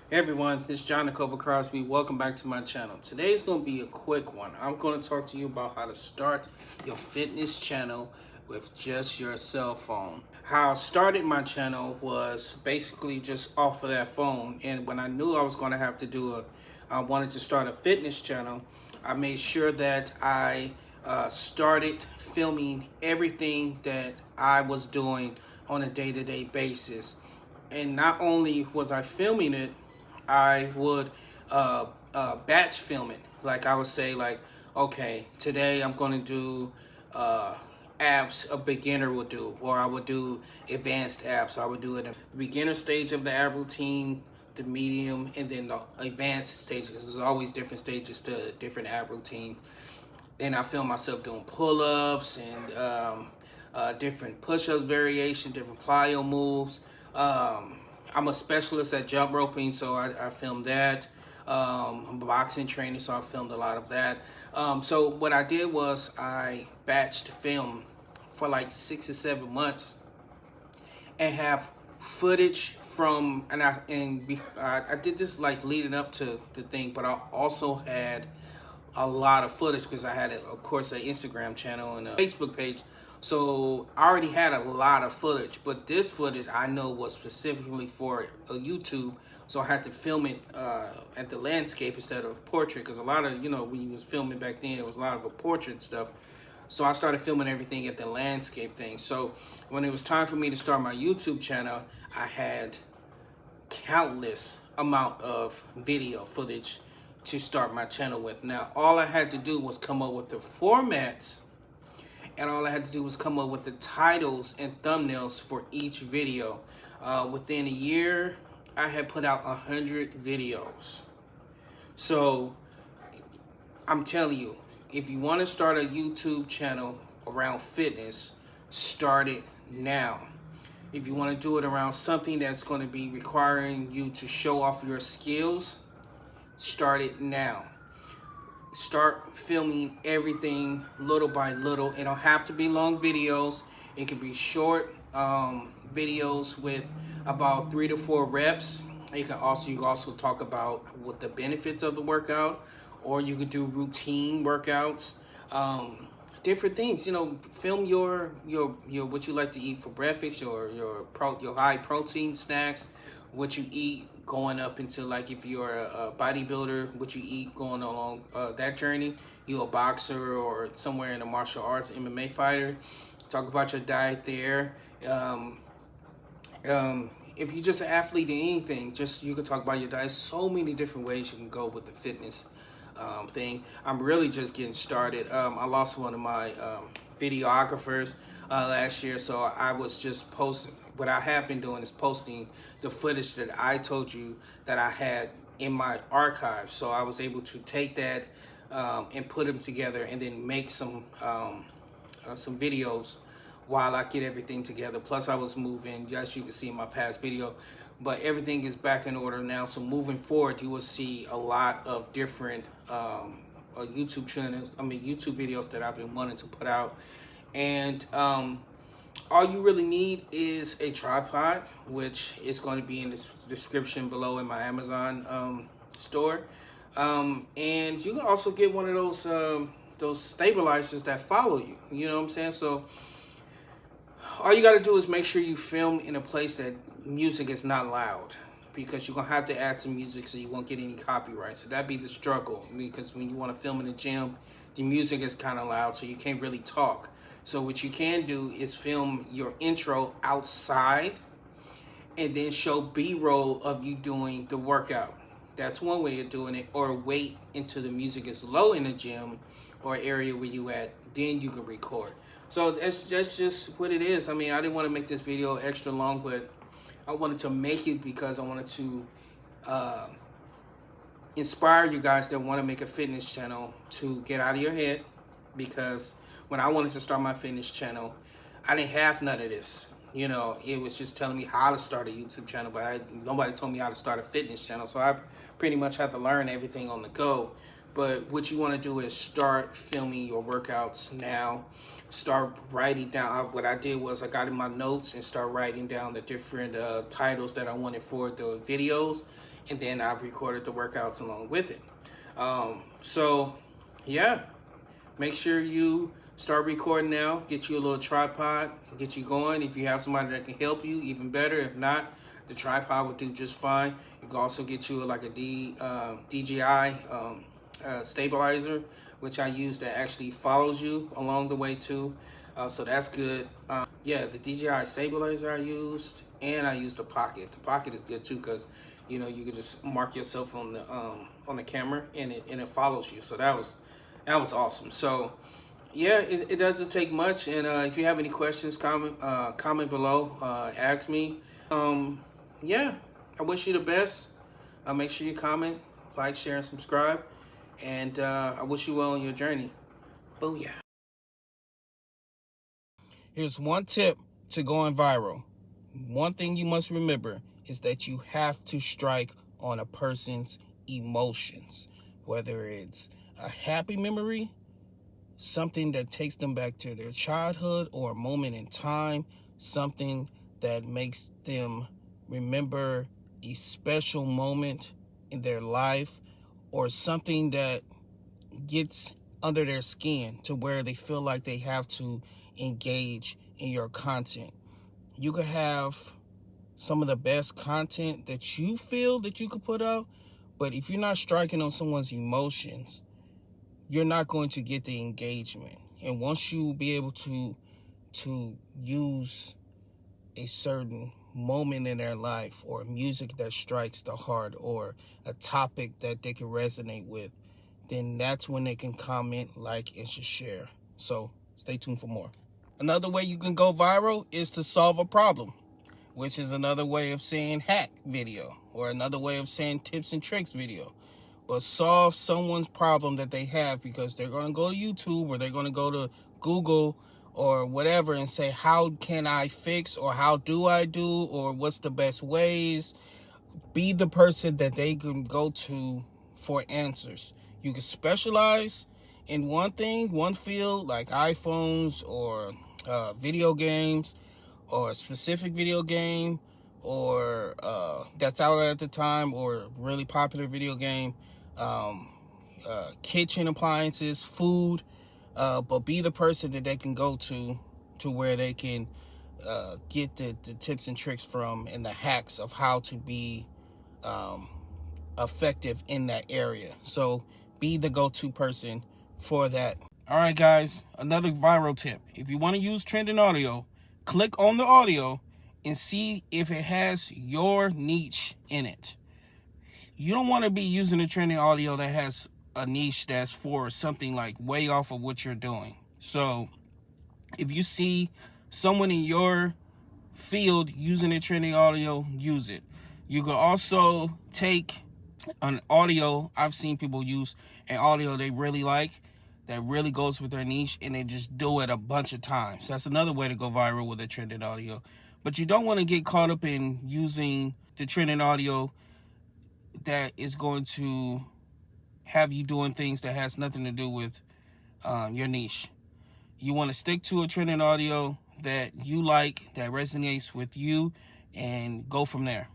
Hey everyone, this is John the Cobra Crosby. Welcome back to my channel. Today's going to be a quick one. I'm going to talk to you about how to start your fitness channel with just your cell phone. How I started my channel was basically just off of that phone. And when I knew I was going to have to I wanted to start a fitness channel, I made sure that I started filming everything that I was doing on a day-to-day basis. And not only was I filming it, I would batch film it. Like I would say, like, okay, today I'm going to do abs a beginner would do, or I would do advanced abs. I would do it in the beginner stage of the ab routine, the medium, and then the advanced stages. There's always different stages to different ab routines. And I film myself doing pull-ups and different push-up variations, different plyo moves. I'm a specialist at jump roping, so I filmed that. I'm a boxing trainer, so I filmed a lot of that. So what I did was I batched film for like 6 or 7 months and have footage from I did this like leading up to the thing, but I also had a lot of footage because I had, of course, an Instagram channel and a Facebook page. So I already had a lot of footage, but this footage I know was specifically for a YouTube. So I had to film it at the landscape instead of portrait, because a lot of, when you was filming back then, it was a lot of a portrait stuff. So I started filming everything at the landscape thing. So when it was time for me to start my YouTube channel, I had countless amount of video footage to start my channel with. Now, all I had to do was come up with the formats, and all I had to do was come up with the titles and thumbnails for each video. Within a year, I had put out 100 videos. So I'm telling you, if you want to start a YouTube channel around fitness, start it now. If you want to do it around something that's going to be requiring you to show off your skills, start it now. Start filming everything little by little. It don't have to be long videos. It can be short videos with about 3 to 4 reps. You can also talk about what the benefits of the workout, or you could do routine workouts. Different things, film your what you like to eat for breakfast, your high protein snacks, what you eat going up into, like, if you're a bodybuilder, what you eat going along that journey. You a boxer or somewhere in the martial arts, MMA fighter, talk about your diet there. um, if you're just an athlete in anything, just you can talk about your diet. So many different ways you can go with the fitness thing. I'm really just getting started. I lost one of my videographers last year, so I was just posting. What I have been doing is posting the footage that I told you that I had in my archive. So I was able to take that and put them together, and then make some videos while I get everything together. Plus I was moving, as you can see in my past video, but everything is back in order now. So moving forward, you will see a lot of different YouTube channels, YouTube videos that I've been wanting to put out. And all you really need is a tripod, which is going to be in the description below in my Amazon store. And you can also get one of those stabilizers that follow you. You know what I'm saying? So all you got to do is make sure you film in a place that music is not loud, because you're going to have to add some music so you won't get any copyright. So that'd be the struggle, because when you want to film in the gym, the music is kind of loud, so you can't really talk. So what you can do is film your intro outside and then show B-roll of you doing the workout. That's one way of doing it. Or wait until the music is low in the gym or area where you at, then you can record. So that's just what it is. I didn't want to make this video extra long, but I wanted to make it because I wanted to inspire you guys that want to make a fitness channel to get out of your head. Because when I wanted to start my fitness channel, I didn't have none of this. It was just telling me how to start a YouTube channel, but nobody told me how to start a fitness channel. So I pretty much had to learn everything on the go. But what you want to do is start filming your workouts now. Start writing down. What I did was I got in my notes and start writing down the different titles that I wanted for the videos. and then I recorded the workouts along with it. So yeah, make sure you start recording now. Get you a little tripod, get you going. If you have somebody that can help you, even better. If not, the tripod will do just fine. You can also get you like a DJI stabilizer, which I use, that actually follows you along the way too. So that's good. Yeah, the DJI stabilizer I used, and I used the Pocket. The Pocket is good too because you know you can just mark yourself on the camera, and it follows you. So that was awesome. So yeah, it doesn't take much. And if you have any questions, comment below. Ask me. Yeah, I wish you the best. Make sure you comment, like, share, and subscribe. And I wish you well on your journey. Booyah. Here's one tip to going viral. One thing you must remember is that you have to strike on a person's emotions, whether it's a happy memory, something that takes them back to their childhood, or a moment in time, something that makes them remember a special moment in their life, or something that gets under their skin to where they feel like they have to engage in your content. You could have some of the best content that you feel that you could put out, but if you're not striking on someone's emotions, you're not going to get the engagement. And once you be able to use a certain moment in their life, or music that strikes the heart, or a topic that they can resonate with, then that's when they can comment, like, and share. So stay tuned for more. Another way you can go viral is to solve a problem, which is another way of saying hack video, or another way of saying tips and tricks video. But solve someone's problem that they have, because they're going to go to YouTube, or they're going to go to Google or whatever and say, how can I fix, or how do I do, or what's the best ways? Be the person that they can go to for answers. You can specialize in one thing, one field, like iPhones, or video games, or a specific video game, or that's out at the time, or really popular video game, kitchen appliances, food, but be the person that they can go to where they can get the tips and tricks from, and the hacks of how to be effective in that area. So be the go-to person for that. All right, guys, another viral tip. If you want to use trending audio, click on the audio and see if it has your niche in it. You don't want to be using a trending audio that has a niche that's for something like way off of what you're doing. So if you see someone in your field using a trending audio, use it. You can also take an audio. I've seen people use an audio they really like, that really goes with their niche, and they just do it a bunch of times. That's another way to go viral with a trending audio. But you don't want to get caught up in using the trending audio that is going to have you doing things that has nothing to do with your niche. You want to stick to a trending audio that you like, that resonates with you, and go from there.